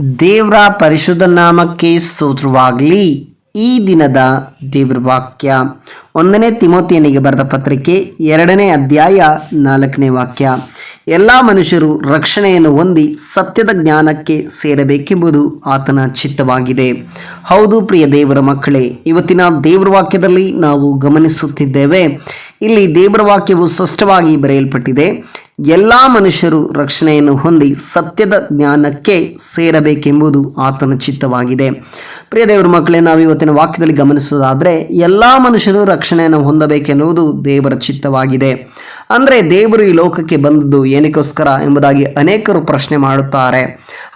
ದೇವರ ಪರಿಶುದ್ಧ ನಾಮಕ್ಕೆ ಸ್ತೋತ್ರವಾಗಲಿ. ಈ ದಿನದ ದೇವರ ವಾಕ್ಯ 1 ತಿಮೋಥೆಯನಿಗೆ ಬರೆದ ಪತ್ರಿಕೆ 2ನೇ ಅಧ್ಯಾಯ 4ನೇ ವಾಕ್ಯ. ಎಲ್ಲ ಮನುಷ್ಯರು ರಕ್ಷಣೆಯನ್ನು ಹೊಂದಿ ಸತ್ಯದ ಜ್ಞಾನಕ್ಕೆ ಸೇರಬೇಕೆಂಬುದು ಆತನ ಚಿತ್ತವಾಗಿದೆ. ಹೌದು ಪ್ರಿಯ ದೇವರ ಮಕ್ಕಳೇ, ಇವತ್ತಿನ ದೇವರ ವಾಕ್ಯದಲ್ಲಿ ನಾವು ಗಮನಿಸುತ್ತಿದ್ದೇವೆ. ಇಲ್ಲಿ ದೇವರ ವಾಕ್ಯವು ಸ್ಪಷ್ಟವಾಗಿ ಬರೆಯಲ್ಪಟ್ಟಿದೆ. ಎಲ್ಲ ಮನುಷ್ಯರು ರಕ್ಷಣೆಯನ್ನು ಹೊಂದಿ ಸತ್ಯದ ಜ್ಞಾನಕ್ಕೆ ಸೇರಬೇಕೆಂಬುದು ಆತನ ಚಿತ್ತವಾಗಿದೆ. ಪ್ರಿಯ ದೇವರ ಮಕ್ಕಳೇ, ನಾವು ಇವತ್ತಿನ ವಾಕ್ಯದಲ್ಲಿ ಗಮನಿಸೋದಾದರೆ ಎಲ್ಲ ಮನುಷ್ಯರು ರಕ್ಷಣೆಯನ್ನು ಹೊಂದಬೇಕೆನ್ನುವುದು ದೇವರ ಚಿತ್ತವಾಗಿದೆ. ಅಂದರೆ ದೇವರು ಈ ಲೋಕಕ್ಕೆ ಬಂದದ್ದು ಏನಕ್ಕೋಸ್ಕರ ಎಂಬುದಾಗಿ ಅನೇಕರು ಪ್ರಶ್ನೆ ಮಾಡುತ್ತಾರೆ.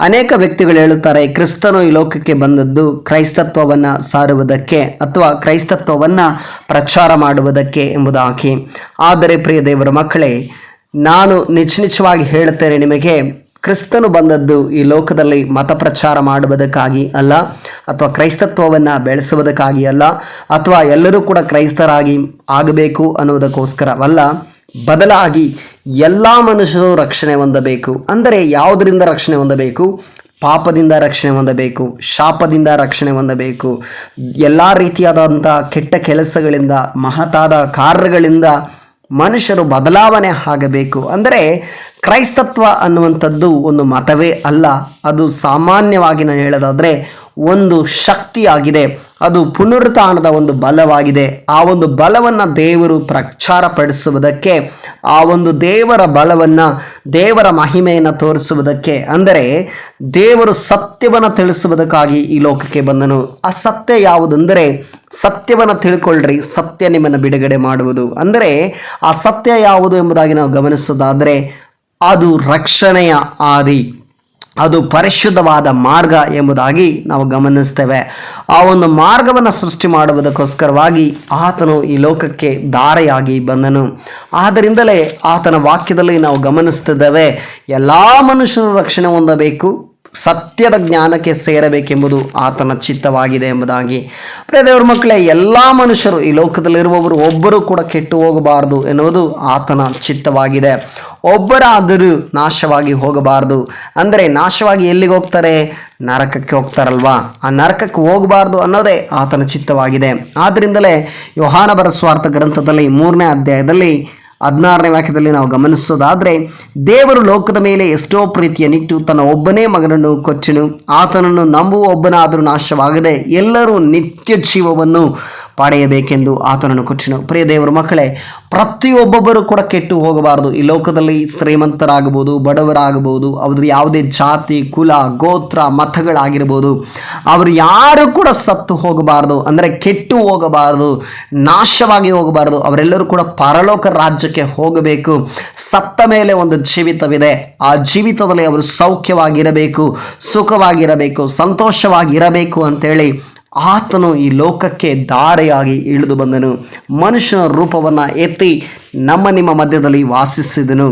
ಅನೇಕ ವ್ಯಕ್ತಿಗಳು ಹೇಳುತ್ತಾರೆ, ಕ್ರಿಸ್ತನು ಈ ಲೋಕಕ್ಕೆ ಬಂದದ್ದು ಕ್ರೈಸ್ತತ್ವವನ್ನು ಸಾರುವುದಕ್ಕೆ ಅಥವಾ ಕ್ರೈಸ್ತತ್ವವನ್ನು ಪ್ರಚಾರ ಮಾಡುವುದಕ್ಕೆ ಎಂಬುದಾಗಿ. ಆದರೆ ಪ್ರಿಯ ದೇವರ ಮಕ್ಕಳೇ, ನಾನು ನಿಶ್ಚಯವಾಗಿ ಹೇಳುತ್ತೇನೆ ನಿಮಗೆ, ಕ್ರಿಸ್ತನು ಬಂದದ್ದು ಈ ಲೋಕದಲ್ಲಿ ಮತ ಪ್ರಚಾರ ಮಾಡುವುದಕ್ಕಾಗಿ ಅಲ್ಲ, ಅಥವಾ ಕ್ರೈಸ್ತತ್ವವನ್ನು ಬೆಳೆಸುವುದಕ್ಕಾಗಿ ಅಲ್ಲ, ಅಥವಾ ಎಲ್ಲರೂ ಕೂಡ ಕ್ರೈಸ್ತರಾಗಿ ಆಗಬೇಕು ಅನ್ನುವುದಕ್ಕೋಸ್ಕರವಲ್ಲ. ಬದಲಾಗಿ ಎಲ್ಲ ಮನುಷ್ಯರು ರಕ್ಷಣೆ ಹೊಂದಬೇಕು. ಅಂದರೆ ಯಾವುದರಿಂದ ರಕ್ಷಣೆ ಹೊಂದಬೇಕು? ಪಾಪದಿಂದ ರಕ್ಷಣೆ ಹೊಂದಬೇಕು, ಶಾಪದಿಂದ ರಕ್ಷಣೆ ಹೊಂದಬೇಕು, ಎಲ್ಲ ರೀತಿಯಾದಂಥ ಕೆಟ್ಟ ಕೆಲಸಗಳಿಂದ, ಮಹತ್ತಾದ ಕಾರ್ಯಗಳಿಂದ ಮನುಷ್ಯರು ಬದಲಾವಣೆ ಆಗಬೇಕು. ಅಂದರೆ ಕ್ರೈಸ್ತತ್ವ ಅನ್ನುವಂಥದ್ದು ಒಂದು ಮತವೇ ಅಲ್ಲ, ಅದು ಸಾಮಾನ್ಯವಾಗಿ ನಾನು ಹೇಳೋದಾದರೆ ಒಂದು ಶಕ್ತಿಯಾಗಿದೆ. ಅದು ಪುನರುತ್ಥಾನದ ಒಂದು ಬಲವಾಗಿದೆ. ಆ ಒಂದು ಬಲವನ್ನು ದೇವರು ಪ್ರಚಾರಪಡಿಸುವುದಕ್ಕೆ, ಆ ಒಂದು ದೇವರ ಬಲವನ್ನು, ದೇವರ ಮಹಿಮೆಯನ್ನು ತೋರಿಸುವುದಕ್ಕೆ, ಅಂದರೆ ದೇವರು ಸತ್ಯವನ್ನು ತಿಳಿಸುವುದಕ್ಕಾಗಿ ಈ ಲೋಕಕ್ಕೆ ಬಂದನು. ಆ ಸತ್ಯ ಯಾವುದೆಂದರೆ, ಸತ್ಯವನ್ನು ತಿಳ್ಕೊಳ್ಳ್ರಿ, ಸತ್ಯ ನಿಮ್ಮನ್ನು ಬಿಡುಗಡೆ ಮಾಡುವುದು. ಅಂದರೆ ಆ ಸತ್ಯ ಯಾವುದು ಎಂಬುದಾಗಿ ನಾವು ಗಮನಿಸೋದಾದರೆ ಅದು ರಕ್ಷಣೆಯ ಆದಿ, ಅದು ಪರಿಶುದ್ಧವಾದ ಮಾರ್ಗ ಎಂಬುದಾಗಿ ನಾವು ಗಮನಿಸ್ತೇವೆ. ಆ ಒಂದು ಮಾರ್ಗವನ್ನು ಸೃಷ್ಟಿ ಮಾಡುವುದಕ್ಕೋಸ್ಕರವಾಗಿ ಆತನು ಈ ಲೋಕಕ್ಕೆ ದಾರಿಯಾಗಿ ಬಂದನು. ಆದ್ದರಿಂದಲೇ ಆತನ ವಾಕ್ಯದಲ್ಲಿ ನಾವು ಗಮನಿಸ್ತಿದ್ದೇವೆ, ಎಲ್ಲ ಮನುಷ್ಯರು ರಕ್ಷಣೆ ಹೊಂದಬೇಕು, ಸತ್ಯದ ಜ್ಞಾನಕ್ಕೆ ಸೇರಬೇಕೆಂಬುದು ಆತನ ಚಿತ್ತವಾಗಿದೆ ಎಂಬುದಾಗಿ. ಪ್ರಿಯ ದೇವರ ಮಕ್ಕಳೇ, ಎಲ್ಲ ಮನುಷ್ಯರು ಈ ಲೋಕದಲ್ಲಿರುವವರು ಒಬ್ಬರು ಕೂಡ ಕೆಟ್ಟು ಹೋಗಬಾರದು ಎನ್ನುವುದು ಆತನ ಚಿತ್ತವಾಗಿದೆ. ಒಬ್ಬರಾದರೂ ನಾಶವಾಗಿ ಹೋಗಬಾರ್ದು. ಅಂದರೆ ನಾಶವಾಗಿ ಎಲ್ಲಿಗೆ ಹೋಗ್ತಾರೆ? ನರಕಕ್ಕೆ ಹೋಗ್ತಾರಲ್ವಾ? ಆ ನರಕಕ್ಕೆ ಹೋಗಬಾರ್ದು ಅನ್ನೋದೇ ಆತನ ಚಿತ್ತವಾಗಿದೆ. ಆದ್ದರಿಂದಲೇ ಯೋಹಾನ ಬರೆದ ಸುವಾರ್ತೆ ಗ್ರಂಥದಲ್ಲಿ 3ನೇ ಅಧ್ಯಾಯದಲ್ಲಿ 16ನೇ ವಾಕ್ಯದಲ್ಲಿ ನಾವು ಗಮನಿಸೋದಾದರೆ, ದೇವರು ಲೋಕದ ಮೇಲೆ ಎಷ್ಟೋ ಪ್ರೀತಿಯನ್ನಿಟ್ಟು ತನ್ನ ಒಬ್ಬನೇ ಮಗನನ್ನು ಕೊಚ್ಚನು, ಆತನನ್ನು ನಂಬುವ ಒಬ್ಬನಾದರೂ ನಾಶವಾಗದೆ ಎಲ್ಲರೂ ನಿತ್ಯ ಜೀವವನ್ನು ಪಡೆಯಬೇಕೆಂದು ಆತನನ್ನು ಕೊಟ್ಟನು. ಪ್ರಿಯ ದೇವರ ಮಕ್ಕಳೇ, ಪ್ರತಿಯೊಬ್ಬೊಬ್ಬರು ಕೂಡ ಕೆಟ್ಟು ಹೋಗಬಾರದು. ಈ ಲೋಕದಲ್ಲಿ ಶ್ರೀಮಂತರಾಗಬಹುದು, ಬಡವರಾಗಬಹುದು, ಅವರು ಯಾವುದೇ ಜಾತಿ, ಕುಲ, ಗೋತ್ರ, ಮತಗಳಾಗಿರ್ಬೋದು, ಅವರು ಯಾರು ಕೂಡ ಸತ್ತು ಹೋಗಬಾರದು. ಅಂದರೆ ಕೆಟ್ಟು ಹೋಗಬಾರದು, ನಾಶವಾಗಿ ಹೋಗಬಾರದು. ಅವರೆಲ್ಲರೂ ಕೂಡ ಪರಲೋಕ ರಾಜ್ಯಕ್ಕೆ ಹೋಗಬೇಕು. ಸತ್ತ ಮೇಲೆ ಒಂದು ಜೀವಿತವಿದೆ. ಆ ಜೀವಿತದಲ್ಲಿ ಅವರು ಸೌಖ್ಯವಾಗಿರಬೇಕು, ಸುಖವಾಗಿರಬೇಕು, ಸಂತೋಷವಾಗಿರಬೇಕು ಅಂತೇಳಿ ಆತನು ಈ ಲೋಕಕ್ಕೆ ದಾರಿಯಾಗಿ ಇಳಿದು ಬಂದನು. ಮನುಷ್ಯನ ರೂಪವನ್ನು ಎತ್ತಿ ನಮ್ಮ ನಿಮ್ಮ ಮಧ್ಯದಲ್ಲಿ ವಾಸಿಸಿದನು.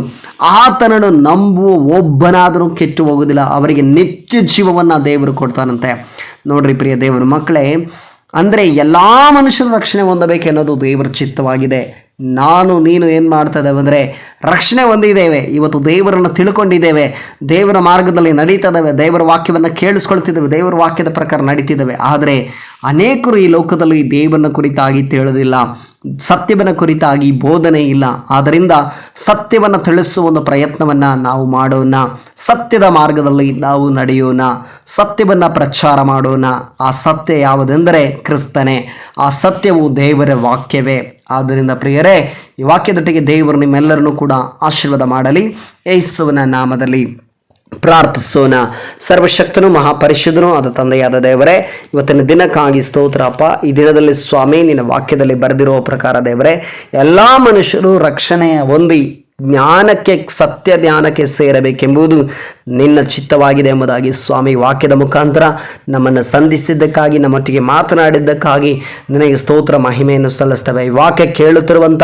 ಆತನನ್ನು ನಂಬುವ ಒಬ್ಬನಾದರೂ ಕೆಟ್ಟು ಹೋಗುವುದಿಲ್ಲ, ಅವರಿಗೆ ನಿತ್ಯ ಜೀವವನ್ನು ದೇವರು ಕೊಡ್ತಾನಂತೆ. ನೋಡ್ರಿ ಪ್ರಿಯ ದೇವರ ಮಕ್ಕಳೇ, ಅಂದರೆ ಎಲ್ಲ ಮನುಷ್ಯರು ರಕ್ಷಣೆ ಹೊಂದಬೇಕೆನ್ನೋದು ದೇವರ ಚಿತ್ತವಾಗಿದೆ. ನಾನು ನೀನು ಏನು ಮಾಡ್ತಾ ಇದ್ದೇವೆ ಅಂದರೆ ರಕ್ಷಣೆ ಹೊಂದಿದ್ದೇವೆ. ಇವತ್ತು ದೇವರನ್ನು ತಿಳ್ಕೊಂಡಿದ್ದೇವೆ, ದೇವರ ಮಾರ್ಗದಲ್ಲಿ ನಡೀತಿದ್ದೇವೆ, ದೇವರ ವಾಕ್ಯವನ್ನು ಕೇಳಿಸ್ಕೊಳ್ತಿದ್ದೇವೆ, ದೇವರ ವಾಕ್ಯದ ಪ್ರಕಾರ ನಡೀತಿದ್ದೇವೆ. ಆದರೆ ಅನೇಕರು ಈ ಲೋಕದಲ್ಲಿ ದೇವರನ್ನ ಕುರಿತಾಗಿ ತಿಳಿದಿಲ್ಲ, ಸತ್ಯವನ್ನು ಕುರಿತಾಗಿ ಬೋಧನೆ ಇಲ್ಲ. ಆದ್ದರಿಂದ ಸತ್ಯವನ್ನು ತಿಳಿಸುವ ಒಂದು ಪ್ರಯತ್ನವನ್ನು ನಾವು ಮಾಡೋಣ. ಸತ್ಯದ ಮಾರ್ಗದಲ್ಲಿ ನಾವು ನಡೆಯೋಣ, ಸತ್ಯವನ್ನು ಪ್ರಚಾರ ಮಾಡೋಣ. ಆ ಸತ್ಯ ಯಾವುದೆಂದರೆ ಕ್ರಿಸ್ತನೇ. ಆ ಸತ್ಯವು ದೇವರ ವಾಕ್ಯವೇ. ಆದ್ದರಿಂದ ಪ್ರಿಯರೇ, ಈ ವಾಕ್ಯದೊಟ್ಟಿಗೆ ದೇವರು ನಿಮ್ಮೆಲ್ಲರನ್ನೂ ಕೂಡ ಆಶೀರ್ವಾದ ಮಾಡಲಿ. ಯೇಸುವಿನ ನಾಮದಲ್ಲಿ ಪ್ರಾರ್ಥಿಸೋಣ. ಸರ್ವಶಕ್ತನು ಮಹಾಪರಿಶುದ್ಧನು ಆದ ತಂದೆಯಾದ ದೇವರೇ, ಇವತ್ತಿನ ದಿನಕ್ಕಾಗಿ ಸ್ತೋತ್ರಪ್ಪ. ಈ ದಿನದಲ್ಲಿ ಸ್ವಾಮಿ ನಿನ್ನ ವಾಕ್ಯದಲ್ಲಿ ಬರೆದಿರುವ ಪ್ರಕಾರ ದೇವರೇ, ಎಲ್ಲ ಮನುಷ್ಯರು ರಕ್ಷಣೆಯ ಹೊಂದಿ ಜ್ಞಾನಕ್ಕೆ, ಸತ್ಯ ಜ್ಞಾನಕ್ಕೆ ಸೇರಬೇಕೆಂಬುದು ನಿನ್ನ ಚಿತ್ತವಾಗಿದೆ ಎಂಬುದಾಗಿ ಸ್ವಾಮಿ ವಾಕ್ಯದ ಮುಖಾಂತರ ನಮ್ಮನ್ನು ಸಂಧಿಸಿದ್ದಕ್ಕಾಗಿ, ನಮ್ಮೊಟ್ಟಿಗೆ ಮಾತನಾಡಿದ್ದಕ್ಕಾಗಿ ನಿನಗೆ ಸ್ತೋತ್ರ ಮಹಿಮೆಯನ್ನು ಸಲ್ಲಿಸ್ತೇವೆ. ಈ ವಾಕ್ಯ ಕೇಳುತ್ತಿರುವಂಥ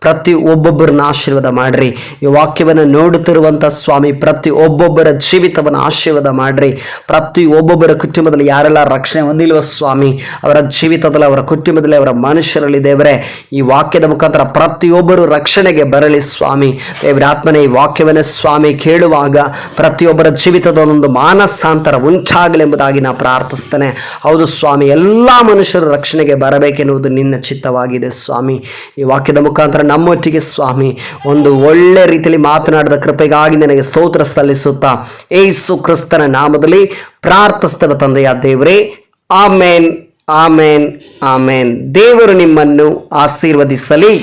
ಪ್ರತಿ ಒಬ್ಬೊಬ್ಬರನ್ನ ಆಶೀರ್ವಾದ ಮಾಡಿರಿ. ಈ ವಾಕ್ಯವನ್ನು ನೋಡುತ್ತಿರುವಂಥ ಸ್ವಾಮಿ ಪ್ರತಿ ಒಬ್ಬೊಬ್ಬರ ಜೀವಿತವನ್ನು ಆಶೀರ್ವಾದ ಮಾಡಿರಿ. ಪ್ರತಿ ಒಬ್ಬೊಬ್ಬರ ಕುಟುಂಬದಲ್ಲಿ ಯಾರೆಲ್ಲ ರಕ್ಷಣೆ ಹೊಂದಿಲ್ವ ಸ್ವಾಮಿ, ಅವರ ಜೀವಿತದಲ್ಲಿ, ಅವರ ಕುಟುಂಬದಲ್ಲಿ, ಅವರ ಮನುಷ್ಯರಲ್ಲಿ ದೇವರೇ, ಈ ವಾಕ್ಯದ ಮುಖಾಂತರ ಪ್ರತಿಯೊಬ್ಬರು ರಕ್ಷಣೆಗೆ ಬರಲಿ ಸ್ವಾಮಿ. ದೇವರ ಆತ್ಮನೇ, ಈ ವಾಕ್ಯವನ್ನು ಸ್ವಾಮಿ ಕೇಳುವಾಗ ಪ್ರತಿ ಪ್ರತಿಯೊಬ್ಬರ ಜೀವಿತದಲ್ಲೊಂದು ಮಾನಸಾಂತರ ಉಂಟಾಗಲೆಂಬುದಾಗಿ ನಾ ಪ್ರಾರ್ಥಿಸ್ತೇನೆ. ಹೌದು ಸ್ವಾಮಿ, ಎಲ್ಲ ಮನುಷ್ಯರು ರಕ್ಷಣೆಗೆ ಬರಬೇಕೆನ್ನುವುದು ನಿನ್ನ ಚಿತ್ತವಾಗಿದೆ ಸ್ವಾಮಿ. ಈ ವಾಕ್ಯದ ಮುಖಾಂತರ ನಮ್ಮೊಟ್ಟಿಗೆ ಸ್ವಾಮಿ ಒಂದು ಒಳ್ಳೆ ರೀತಿಯಲ್ಲಿ ಮಾತನಾಡಿದ ಕೃಪೆಗಾಗಿ ನನಗೆ ಸ್ತೋತ್ರ ಸಲ್ಲಿಸುತ್ತಾ ಯೇಸು ಕ್ರಿಸ್ತನ ನಾಮದಲ್ಲಿ ಪ್ರಾರ್ಥಿಸ್ತೇವೆ ತಂದೆಯ ದೇವರೇ. ಆಮೇನ್, ಆಮೇನ್, ಆಮೇನ್. ದೇವರು ನಿಮ್ಮನ್ನು ಆಶೀರ್ವದಿಸಲಿ.